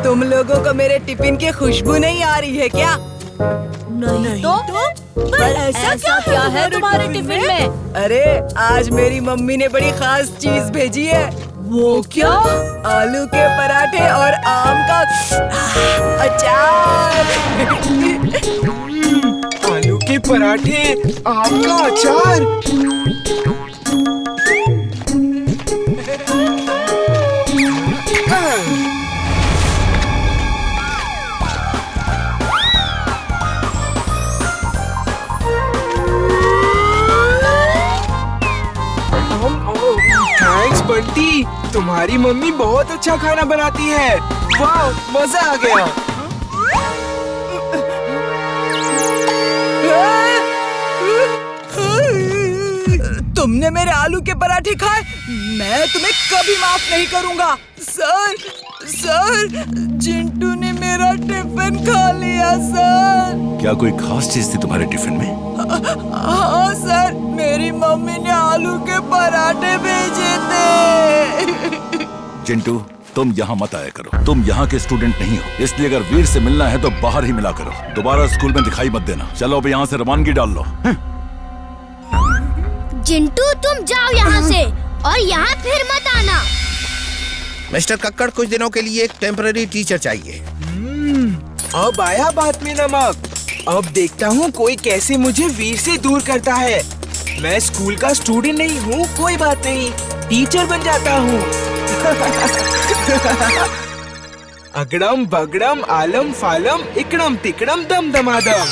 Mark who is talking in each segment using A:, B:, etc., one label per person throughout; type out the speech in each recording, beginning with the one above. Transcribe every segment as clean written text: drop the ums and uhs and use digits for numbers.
A: तुम लोगों को मेरे टिफिन की खुशबू नहीं आ रही है क्या?
B: नहीं तो? पर ऐसा क्या है तुम्हारे टिफिन में?
A: अरे आज मेरी मम्मी ने बड़ी खास चीज भेजी है।
B: वो क्या?
A: आलू के पराठे और आम का अचार।
C: आलू के पराठे, आम का अचार। थैंक्स बंटी, तुम्हारी मम्मी बहुत अच्छा खाना बनाती है। वाह, मजा आ गया।
A: तुमने मेरे आलू के पराठे खाए? मैं तुम्हें कभी माफ नहीं करूंगा। सर, चिंटू ने मेरा टिफिन खा लिया सर।
D: क्या कोई खास चीज थी तुम्हारे टिफिन में?
A: हाँ सर, मेरी मम्मी ने आलू के पराठे भेजे थे।
D: चिंटू, तुम यहाँ मत आया करो। तुम यहाँ के स्टूडेंट नहीं हो, इसलिए अगर वीर से मिलना है तो बाहर ही मिला करो। दोबारा स्कूल में दिखाई मत देना। चलो अब यहाँ से रवानगी डाल लो।
E: चिंटू, तुम जाओ यहाँ से और यहाँ फिर मत आना।
F: मिस्टर कक्कड़, कुछ दिनों के लिए एक टेम्पररी टीचर चाहिए।
C: अब आया बात में नमक। अब देखता हूँ कोई कैसे मुझे वीर से दूर करता है। मैं स्कूल का स्टूडेंट नहीं हूँ, कोई बात नहीं, टीचर बन जाता हूँ। अगड़म बगड़म आलम फालम इकड़म तिकड़म दम दमादम।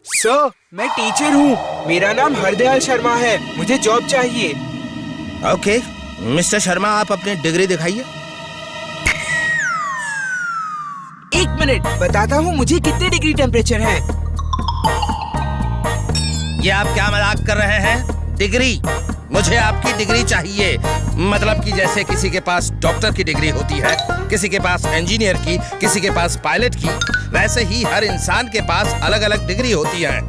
C: सर, मैं टीचर हूँ। मेरा नाम हरदयाल शर्मा है। मुझे जॉब चाहिए।
F: ओके, मिस्टर शर्मा, आप अपनी डिग्री दिखाइए।
C: एक मिनट, बताता हूँ मुझे कितने डिग्री टेम्परेचर है।
F: ये आप क्या मजाक कर रहे हैं? डिग्री? मुझे आपकी डिग्री चाहिए। मतलब कि जैसे किसी के पास डॉक्टर की डिग्री होती है, किसी के पास इंजीनियर की, किसी के पास पायलट की, वैसे ही हर इंसान के पास अलग अलग डिग्री होती है।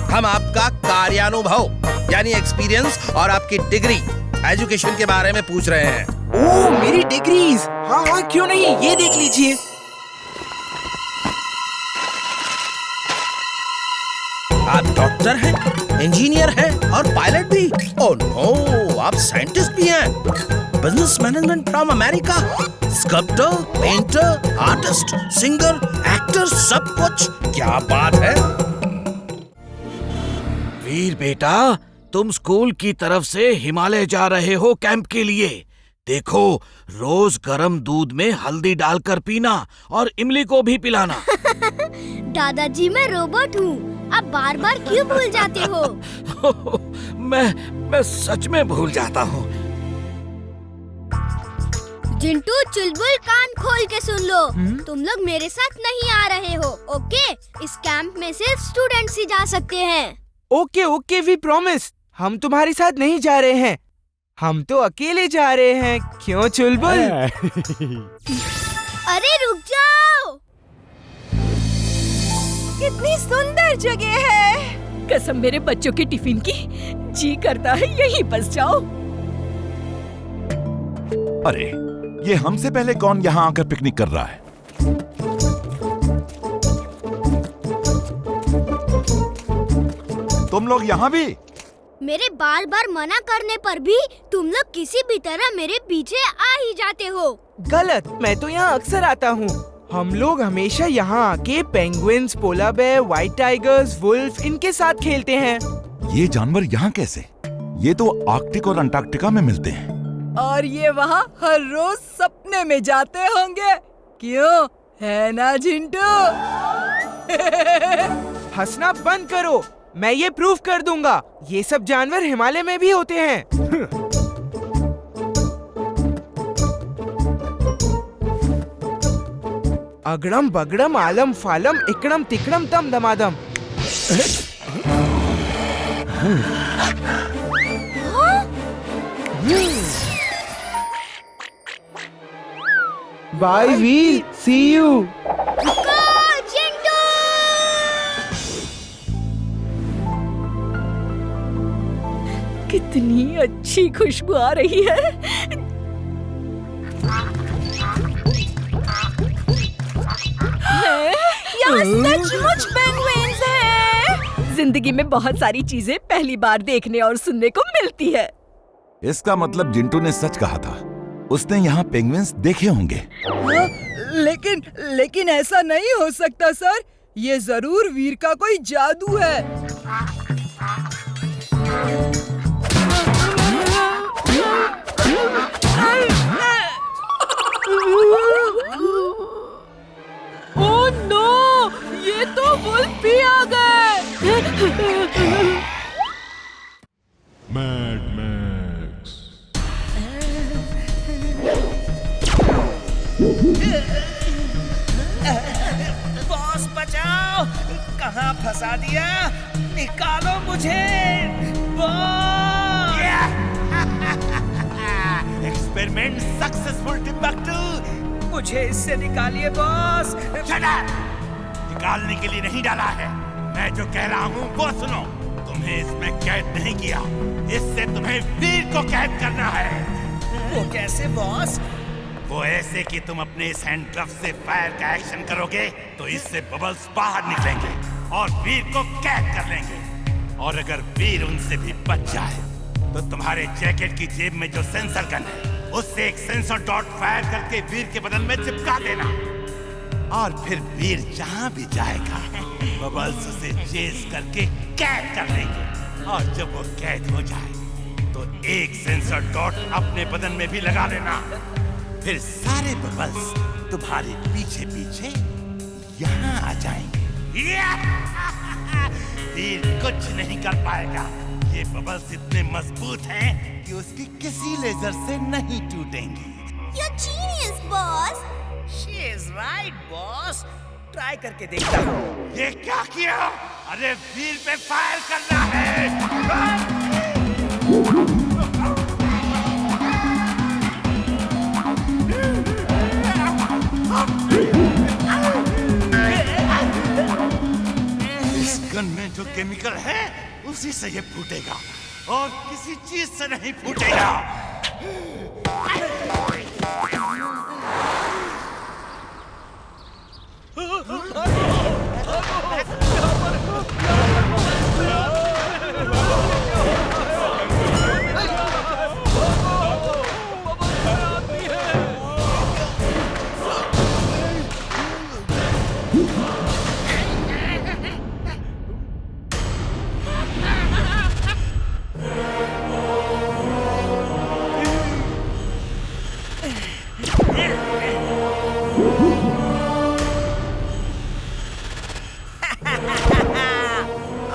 F: हम आपका कार्यानुभव यानी एक्सपीरियंस और आपकी डिग्री एजुकेशन के बारे में पूछ रहे हैं।
C: ओह, मेरी डिग्रीज। हाँ हाँ, क्यों नहीं, ये देख लीजिए।
F: आप डॉक्टर हैं, इंजीनियर हैं और पायलट भी। ओह नो, आप साइंटिस्ट भी हैं। Business management from America. Sculptor, painter, artist, singer, actor, सब कुछ। क्या बात है।
G: वीर बेटा, तुम स्कूल की तरफ से हिमालय जा रहे हो कैंप के लिए। देखो, रोज गर्म दूध में हल्दी डालकर पीना और इमली को भी पिलाना।
E: दादाजी, मैं रोबोट हूँ। आप बार बार क्यों भूल जाते हो?
G: मैं सच में भूल जाता हूँ।
E: चिंटू, चुलबुल, कान खोल के सुन लो। तुम लोग मेरे साथ नहीं आ रहे हो, ओके? इस कैंप में सिर्फ स्टूडेंट्स ही जा सकते हैं।
C: Okay okay, we promise. हम तुम्हारे साथ नहीं जा रहे हैं, हम तो अकेले जा रहे हैं। क्यों चुलबुल?
E: अरे रुक जाओ।
B: कितनी सुंदर जगह है। कसम मेरे बच्चों के टिफिन की। जी करता है यहीं बस जाओ।
D: अरे, ये हमसे पहले कौन यहाँ आकर पिकनिक कर रहा है? तुम लोग यहाँ भी?
E: मेरे बार बार मना करने पर भी तुम लोग किसी भी तरह मेरे पीछे आ ही जाते हो।
C: गलत, मैं तो यहाँ अक्सर आता हूँ। हम लोग हमेशा यहाँ आके पेंगुइन्स, पोला बेयर, व्हाइट टाइगर्स, वुल्फ, इनके साथ खेलते हैं।
D: ये जानवर यहाँ कैसे? ये तो आर्कटिक और अंटार्कटिका में मिलते हैं।
A: और ये वहाँ हर रोज सपने में जाते होंगे, क्यों? है ना चिंटू?
C: हंसना बंद करो, मैं ये प्रूफ कर दूंगा। ये सब जानवर हिमालय में भी होते हैं। अगड़म बगड़म आलम फालम इकड़म तिकड़म तम दमादम। Bye Veer, C you.
B: कितनी अच्छी खुशबू आ रही है। यहाँ सचमुच पेंगुइन्स हैं। जिंदगी में बहुत सारी चीजें पहली बार देखने और सुनने को मिलती है।
D: इसका मतलब जिंटू ने सच कहा था, उसने यहाँ पेंगुइन्स देखे होंगे।
A: लेकिन ऐसा नहीं हो सकता सर, ये जरूर वीर का कोई जादू है।
B: ओह नो, ये तो वुल्फ भी आ गए।
H: Mad Max.
F: बॉस बचाओ, कहाँ फंसा दिया, निकालो मुझे बॉस।
H: Experiment successful, Timbuktu.
F: मुझे इससे निकालिए बॉस।
H: Shut up! निकालने के लिए नहीं डाला है, मैं जो कह रहा हूँ वो सुनो। तुम्हें इसमें कैद नहीं किया, इससे तुम्हें वीर को कैद करना है।
F: वो कैसे बॉस?
H: वो ऐसे कि तुम अपने इस हैंड ग्लव से फायर का एक्शन करोगे तो इससे बबल्स बाहर निकलेंगे और वीर को कैद कर लेंगे। और अगर वीर उनसे भी बच जाए तो तुम्हारे जैकेट की जेब में जो सेंसर गन है उससे एक सेंसर डॉट फायर करके वीर के बदन में चिपका देना। और फिर वीर जहां भी जाएगा बबल्स उसे चेस करके कैद कर लेंगे। और जब वो कैद हो जाए तो एक सेंसर डॉट अपने बदन में भी लगा लेना। फिर सारे बबल्स तुम्हारे पीछे पीछे यहाँ आ जाएंगे। वीर कुछ नहीं कर पाएगा, ये बबल्स इतने मजबूत हैं कि उसकी किसी लेजर से नहीं टूटेंगी।
E: You're genius, boss.
F: She is right, boss. Try करके देखता हूँ।
H: ये क्या किया? अरे वीर पे फायर करना है। इस गन में जो केमिकल है उसी से ये फूटेगा और किसी चीज से नहीं फूटेगा।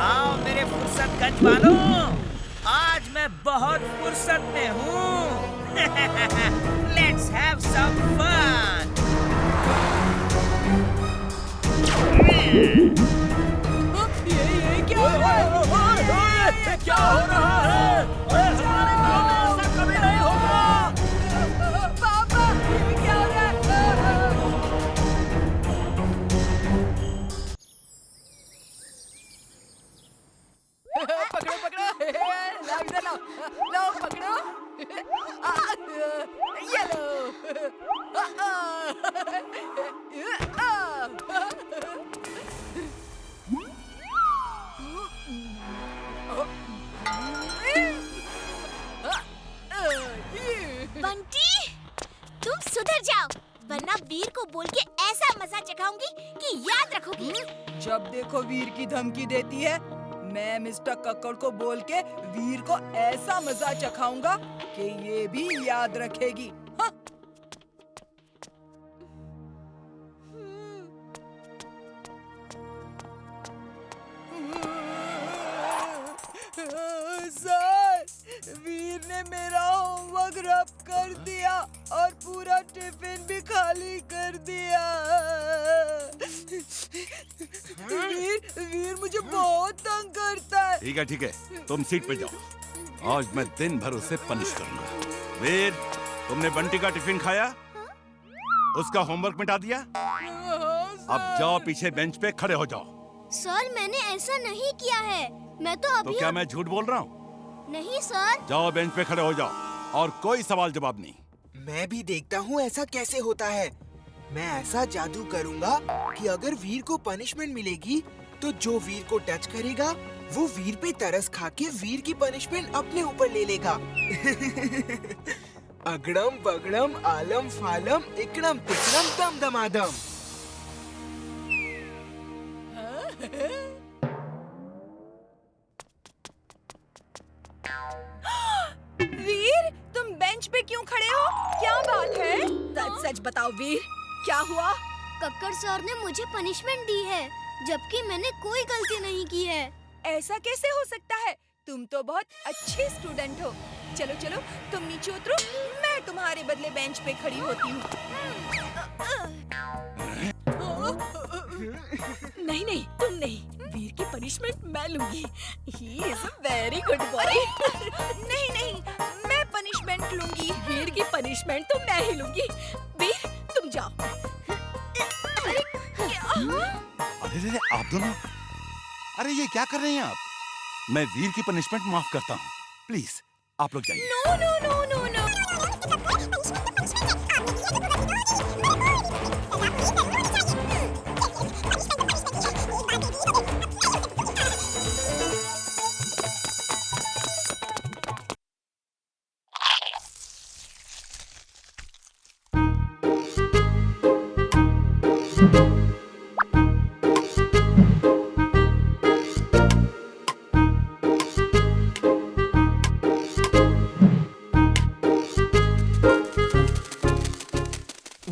F: आओ मेरे फुर्सत गंज वालों, आज मैं बहुत फुर्सत में हूँ। Let's have some fun.
A: ये क्या हो रहा है? क्या हो रहा है? ऐसा कभी नहीं होगा। पापा, ये क्या हो रहा है? पकड़ो पकड़ो, लाओ इधर लाओ, लाओ पकड़ो। ये लो।
E: बंटी, तुम सुधर जाओ, वरना वीर को बोल के ऐसा मजा चखाऊंगी कि याद रखोगी।
A: जब देखो वीर की धमकी देती है, मैं मिस्टर कक्कड़ को बोल के वीर को ऐसा मजा चखाऊंगा कि ये भी याद रखेगी। हाँ? सर, वीर ने मेरा होमवर्क रब कर दिया और पूरा टिफिन भी खाली कर दिया। वीर मुझे बहुत तंग करता है।
D: ठीक है, तुम सीट पे जाओ। आज मैं दिन भर उसे पनिश करूंगा। वीर, तुमने बंटी का टिफिन खाया? उसका होमवर्क मिटा दिया? अब जाओ, पीछे बेंच पे खड़े हो जाओ।
E: सर, मैंने ऐसा नहीं किया है। मैं तो अभी
D: तो क्या मैं झूठ बोल रहा हूँ?
E: नहीं सर।
D: जाओ बेंच पे खड़े हो जाओ और कोई सवाल जवाब नहीं।
C: मैं भी देखता हूँ ऐसा कैसे होता है। मैं ऐसा जादू करूँगा कि अगर वीर को पनिशमेंट मिलेगी तो जो वीर को टच करेगा वो वीर पे तरस खा के वीर की पनिशमेंट अपने ऊपर ले लेगा। अगड़म बगड़म आलम फालम इकड़म तिकड़म दम दमादम।
B: वीर, तुम बेंच पे क्यों खड़े हो? क्या बात है? सच सच बताओ वीर, क्या हुआ?
E: कक्कड़ सर ने मुझे पनिशमेंट दी है, जबकि मैंने कोई गलती नहीं की है।
B: ऐसा कैसे हो सकता है? तुम तो बहुत अच्छे स्टूडेंट हो। चलो चलो, तुम नीचे उतरो, मैं तुम्हारे बदले बेंच पे खड़ी होती हूँ। नहीं नहीं, तुम नहीं, वीर की पनिशमेंट मैं लूंगी। He is a very good boy। नहीं नहीं, मैं पनिशमेंट लूंगी। वीर की पनिशमेंट तो मैं ही लूंगी। वीर, तुम जाओ। अरे
D: अरे आप दोनों, अरे ये क्या कर रहे हैं आप? मैं वीर की पनिशमेंट माफ करता हूँ, प्लीज आप लोग जाइए।
B: No no no no no.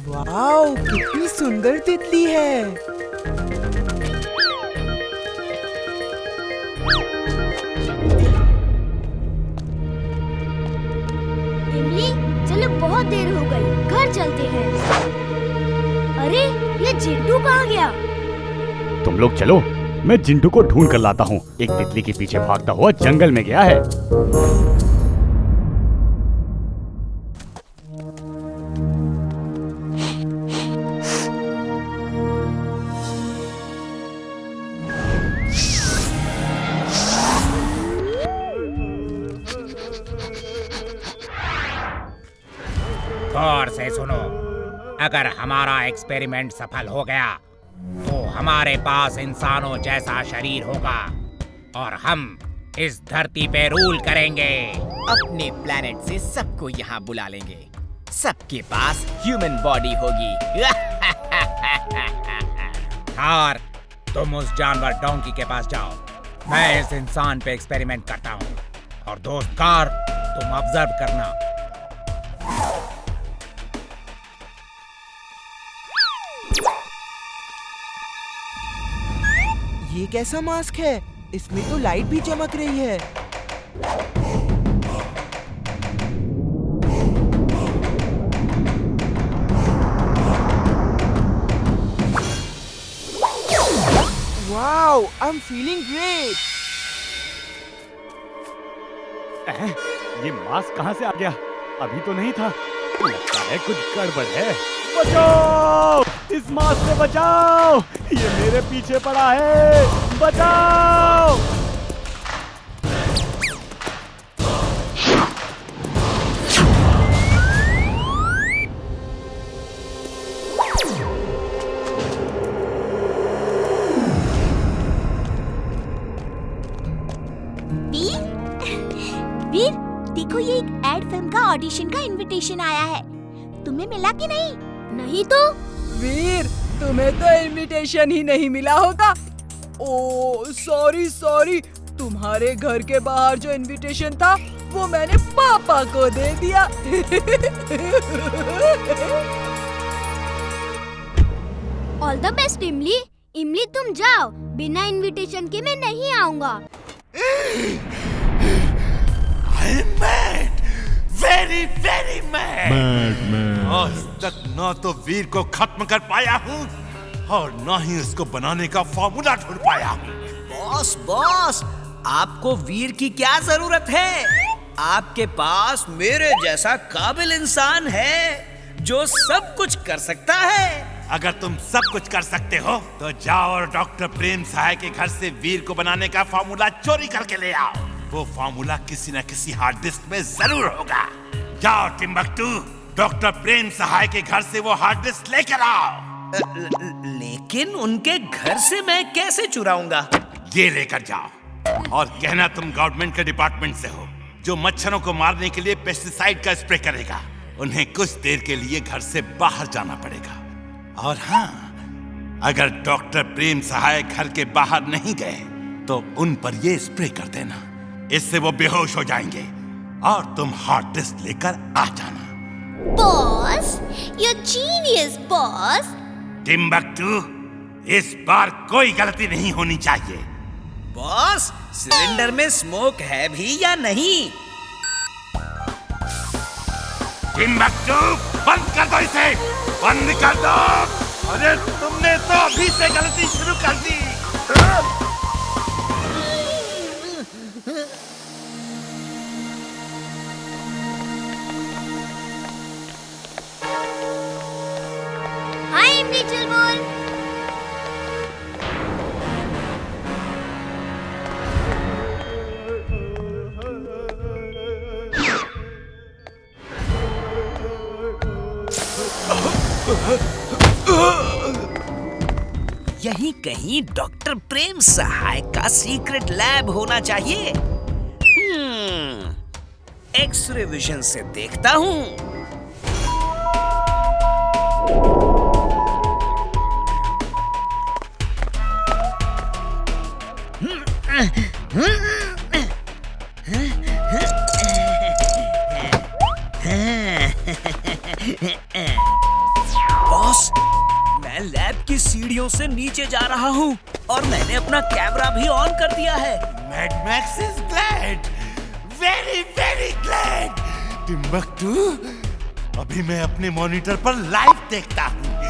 C: Wow, कितनी सुंदर तितली है।
E: इमली, चलो बहुत देर हो गई, घर चलते हैं। अरे ये जिंटू कहाँ गया?
I: तुम लोग चलो, मैं जिंटू को ढूंढ कर लाता हूँ। एक तितली के पीछे भागता हुआ जंगल में गया है।
J: गौर से सुनो, अगर हमारा एक्सपेरिमेंट सफल हो गया तो हमारे पास इंसानों जैसा शरीर होगा और हम इस धरती पे रूल करेंगे।
K: अपने प्लेनेट से सबको यहाँ बुला लेंगे, सबके पास ह्यूमन बॉडी होगी।
J: कार, तुम उस जानवर डोंकी के पास जाओ, मैं इस इंसान पे एक्सपेरिमेंट करता हूँ। और दोस्त कार, तुम ऑब्जर्व करना।
C: ये कैसा मास्क है? इसमें तो लाइट भी चमक रही है। Wow, I am feeling great.
I: ये मास्क कहाँ से आ गया? अभी तो नहीं था। लगता है कुछ गड़बड़ है। बचाओ! इस मास्क से बचाओ! ये मेरे पीछे पड़ा है। बचाओ!
L: वीर, देखो ये एक एड फिल्म का ऑडिशन का इनविटेशन आया है। तुम्हें मिला कि नहीं?
E: नहीं तो।
B: वीर, तुम्हें तो इनविटेशन ही नहीं मिला होगा। ओ सॉरी सॉरी, तुम्हारे घर के बाहर जो इनविटेशन था वो मैंने पापा को दे दिया।
E: ऑल द बेस्ट इमली। इमली तुम जाओ, बिना इनविटेशन के मैं नहीं आऊंगा।
H: Very very mad. आज तक ना तो वीर को खत्म कर पाया हूँ और ना ही उसको बनाने का फॉर्मूला ढूंढ पाया हूँ।
K: बॉस बॉस, आपको वीर की क्या जरूरत है? आपके पास मेरे जैसा काबिल इंसान है जो सब कुछ कर सकता है।
H: अगर तुम सब कुछ कर सकते हो तो जाओ और डॉक्टर प्रेम सहाय के घर से वीर को बनाने का फॉर्मूला चोरी करके ले आओ। वो फार्मूला किसी न किसी हार्ड डिस्क में जरूर होगा। जाओ टिम्बकटू, डॉक्टर प्रेम सहाय के घर से वो हार्ड डिस्क लेकर आओ।
K: लेकिन उनके घर से मैं कैसे चुराऊंगा?
H: ये लेकर जाओ और कहना तुम गवर्नमेंट के डिपार्टमेंट से हो, जो मच्छरों को मारने के लिए पेस्टिसाइड का स्प्रे करेगा। उन्हें कुछ देर के लिए घर से बाहर जाना पड़ेगा। और हाँ, अगर डॉक्टर प्रेम सहाय घर के बाहर नहीं गए तो उन पर ये स्प्रे कर देना। इससे वो बेहोश हो जाएंगे और तुम हार्ड डिस्क लेकर आ जाना।
L: Boss, you're genius, boss.
H: Timbuktu, इस बार कोई गलती नहीं होनी चाहिए।
K: बॉस, सिलेंडर में स्मोक है भी या नहीं?
H: टिम्बकटू, बंद कर दो इसे, बंद कर दो। अरे तुमने तो अभी से गलती शुरू कर दी।
E: हाय इमली चुलबुल।
K: यहीं कहीं डॉक्टर प्रेम सहाय का सीक्रेट लैब होना चाहिए। एक्सरे विजन से देखता हूँ। बॉस, मैं लैब की सीढ़ियों से नीचे जा रहा हूँ और मैंने अपना कैमरा भी ऑन कर दिया है।
H: Mad max is glad, very very glad. Timbuktu, अभी मैं अपने मॉनिटर पर लाइव देखता हूँ।